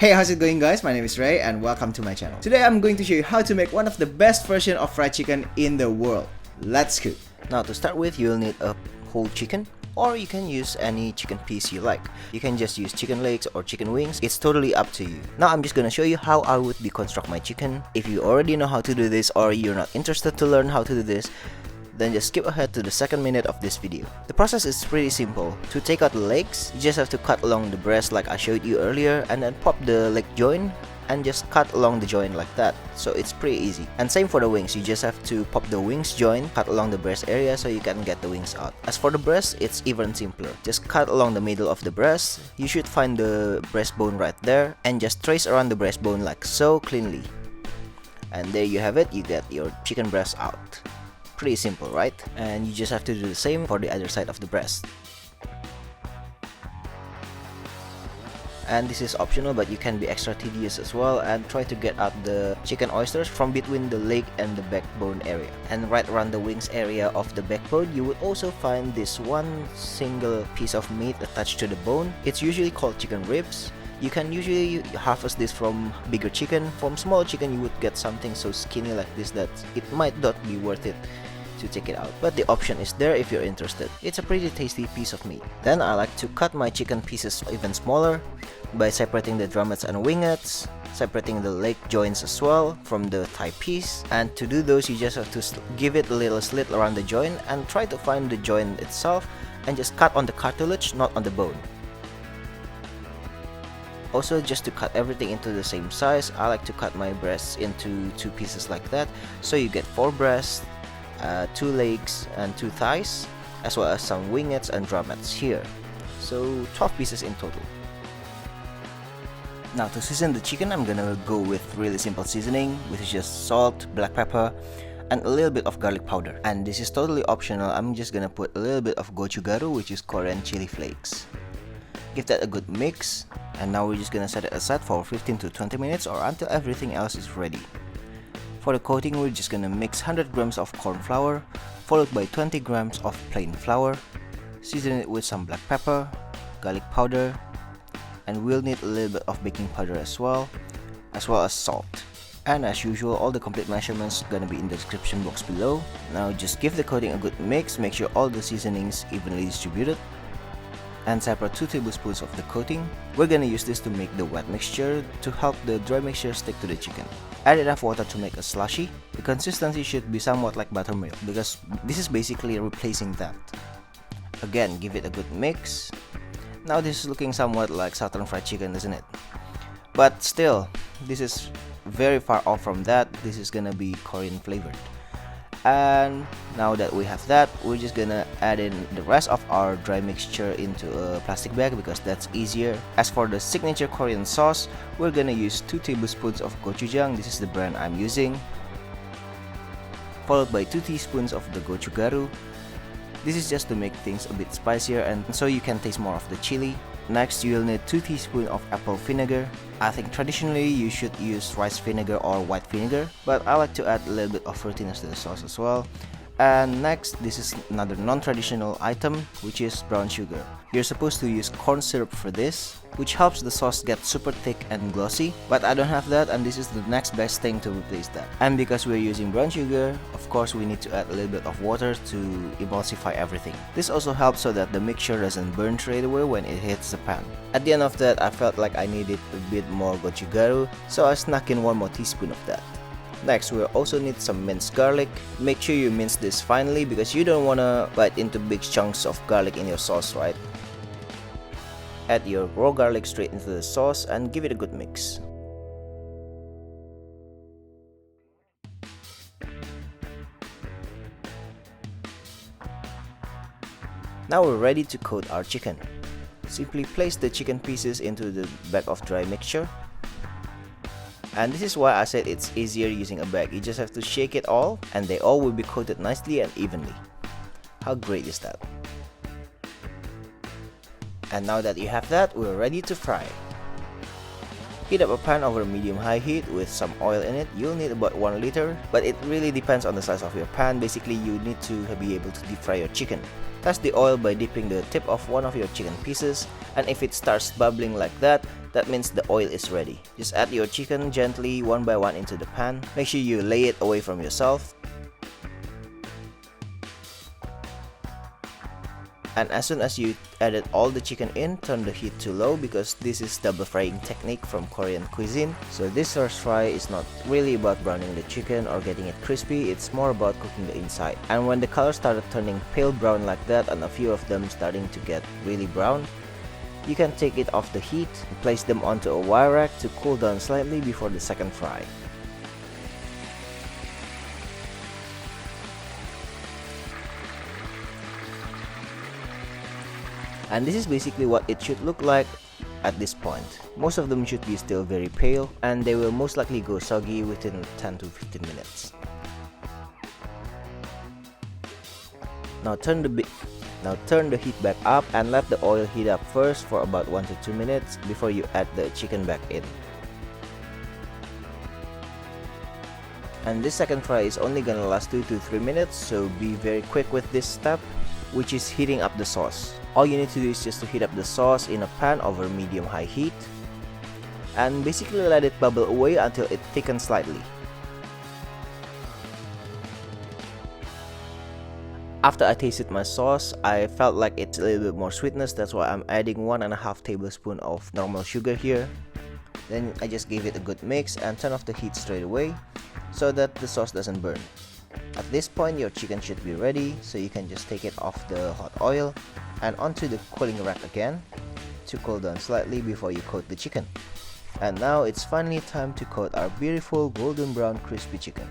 Hey, how's it going guys? My name is Ray and welcome to my channel. Today I'm going to show you how to make one of the best version of fried chicken in the world. Let's cook. Now to start with, you'll need a whole chicken, or you can use any chicken piece you like. You can just use chicken legs or chicken wings, it's totally up to you. Now I'm just gonna show you how I would deconstruct my chicken. If you already know how to do this or you're not interested to learn how to do this, then just skip ahead to the second minute of this video. The process is pretty simple. To take out the legs, you just have to cut along the breast like I showed you earlier, and then pop the leg joint and just cut along the joint like that. So it's pretty easy. And same for the wings, you just have to pop the wings joint, cut along the breast area so you can get the wings out. As for the breast, it's even simpler. Just cut along the middle of the breast. You should find the breastbone right there and just trace around the breastbone like so cleanly. And there you have it, you get your chicken breast out. Pretty simple, right? And you just have to do the same for the other side of the breast. And this is optional, but you can be extra tedious as well and try to get out the chicken oysters from between the leg and the backbone area. And right around the wings area of the backbone, you would also find this one single piece of meat attached to the bone. It's usually called chicken ribs. You can usually harvest this from bigger chicken. From small chicken, you would get something so skinny like this that it might not be worth it to take it out, but the option is there if you're interested. It's a pretty tasty piece of meat. Then I like to cut my chicken pieces even smaller by separating the drumettes and wingettes, separating the leg joints as well from the thigh piece. And to do those, you just have to give it a little slit around the joint and try to find the joint itself and just cut on the cartilage, not on the bone. Also, just to cut everything into the same size, I like to cut my breasts into two pieces like that, so you get 4 breasts, 2 legs and 2 thighs, as well as some wingettes and drumettes here. So 12 pieces in total. Now to season the chicken, I'm gonna go with really simple seasoning, which is just salt, black pepper, and a little bit of garlic powder. And this is totally optional. I'm just gonna put a little bit of Gochugaru, which is Korean chili flakes. Give that a good mix, and now we're just gonna set it aside for 15 to 20 minutes or until everything else is ready. For the coating, we're just gonna mix 100 grams of corn flour, followed by 20 grams of plain flour. Season it with some black pepper, garlic powder, and we'll need a little bit of baking powder as well as salt. And as usual, all the complete measurements gonna be in the description box below. Now just give the coating a good mix, make sure all the seasonings evenly distributed, and separate 2 tablespoons of the coating. We're gonna use this to make the wet mixture to help the dry mixture stick to the chicken. Add enough water to make a slushy. The consistency should be somewhat like buttermilk because this is basically replacing that. Again, give it a good mix. Now this is looking somewhat like southern fried chicken, isn't it? But still, this is very far off from that. This is gonna be Korean flavored. And now that we have that, we're just gonna add in the rest of our dry mixture into a plastic bag because that's easier. As for the signature Korean sauce, we're gonna use 2 tablespoons of Gochujang. This is the brand I'm using, followed by 2 teaspoons of the Gochugaru. This is just to make things a bit spicier and so you can taste more of the chili. Next, you'll need 2 teaspoons of apple vinegar. I think traditionally you should use rice vinegar or white vinegar, but I like to add a little bit of fruitiness to the sauce as well. And next, this is another non-traditional item, which is brown sugar. You're supposed to use corn syrup for this, which helps the sauce get super thick and glossy, but I don't have that and this is the next best thing to replace that. And because we're using brown sugar, of course we need to add a little bit of water to emulsify everything. This also helps so that the mixture doesn't burn straight away when it hits the pan. At the end of that, I felt like I needed a bit more Gochugaru, so I snuck in 1 more teaspoon of that. Next, we'll also need some minced garlic. Make sure you mince this finely because you don't want to bite into big chunks of garlic in your sauce, right? Add your raw garlic straight into the sauce and give it a good mix. Now we're ready to coat our chicken. Simply place the chicken pieces into the bag of dry mixture. And this is why I said it's easier using a bag. You just have to shake it all and they all will be coated nicely and evenly. How great is that? And now that you have that, we're ready to fry. Heat up a pan over medium-high heat with some oil in it. You'll need about 1 liter, but it really depends on the size of your pan. Basically, you need to be able to deep fry your chicken. Test the oil by dipping the tip of one of your chicken pieces, and if it starts bubbling like that, that means the oil is ready. Just add your chicken gently one by one into the pan. Make sure you lay it away from yourself. And as soon as you added all the chicken in, turn the heat to low because this is double frying technique from Korean cuisine. So this first fry is not really about browning the chicken or getting it crispy, it's more about cooking the inside. And when the color started turning pale brown like that and a few of them starting to get really brown, you can take it off the heat and place them onto a wire rack to cool down slightly before the second fry. And this is basically what it should look like at this point. Most of them should be still very pale and they will most likely go soggy within 10 to 15 minutes. Now turn the heat back up and let the oil heat up first for about 1 to 2 minutes before you add the chicken back in. And this second fry is only gonna last 2 to 3 minutes, so be very quick with this step, which is heating up the sauce. All you need to do is just to heat up the sauce in a pan over medium-high heat and basically let it bubble away until it thickens slightly. After I tasted my sauce, I felt like it's a little bit more sweetness, that's why I'm adding 1.5 tablespoons of normal sugar here. Then I just gave it a good mix and turn off the heat straight away so that the sauce doesn't burn. At this point your chicken should be ready, so you can just take it off the hot oil and onto the cooling rack again to cool down slightly before you coat the chicken. And now it's finally time to coat our beautiful golden brown crispy chicken.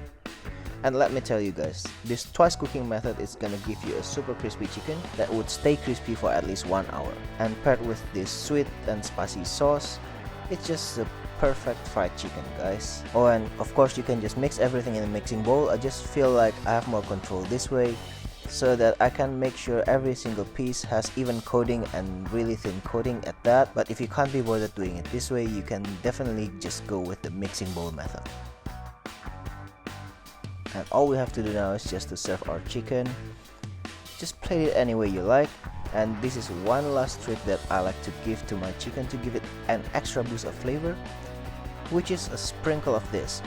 And let me tell you guys, this twice cooking method is gonna give you a super crispy chicken that would stay crispy for at least 1 hour. And paired with this sweet and spicy sauce, it's just a perfect fried chicken, guys. Oh, and of course you can just mix everything in a mixing bowl. I just feel like I have more control this way, so that I can make sure every single piece has even coating and really thin coating at that. But if you can't be bothered doing it this way, you can definitely just go with the mixing bowl method. And all we have to do now is just to serve our chicken. Just plate it any way you like. And this is one last trick that I like to give to my chicken to give it an extra boost of flavor, which is a sprinkle of this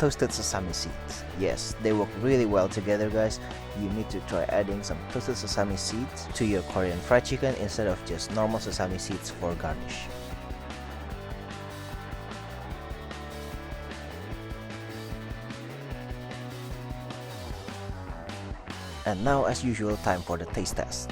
toasted sesame seeds. Yes, they work really well together, guys. You need to try adding some toasted sesame seeds to your Korean fried chicken instead of just normal sesame seeds for garnish. And now, as usual, time for the taste test.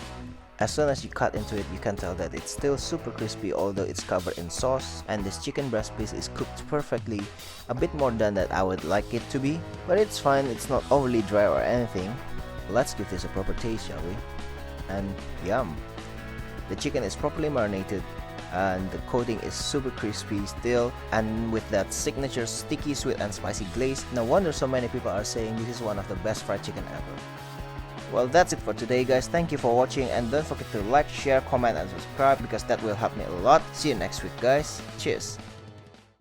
As soon as you cut into it, you can tell that it's still super crispy although it's covered in sauce, and this chicken breast piece is cooked perfectly, a bit more than that I would like it to be, but it's fine, it's not overly dry or anything. Let's give this a proper taste, shall we? And yum! The chicken is properly marinated and the coating is super crispy still, and with that signature sticky, sweet and spicy glaze. No wonder so many people are saying this is one of the best fried chicken ever. Well, that's it for today, guys. Thank you for watching, and don't forget to like, share, comment and subscribe because that will help me a lot. See you next week, guys. Cheers!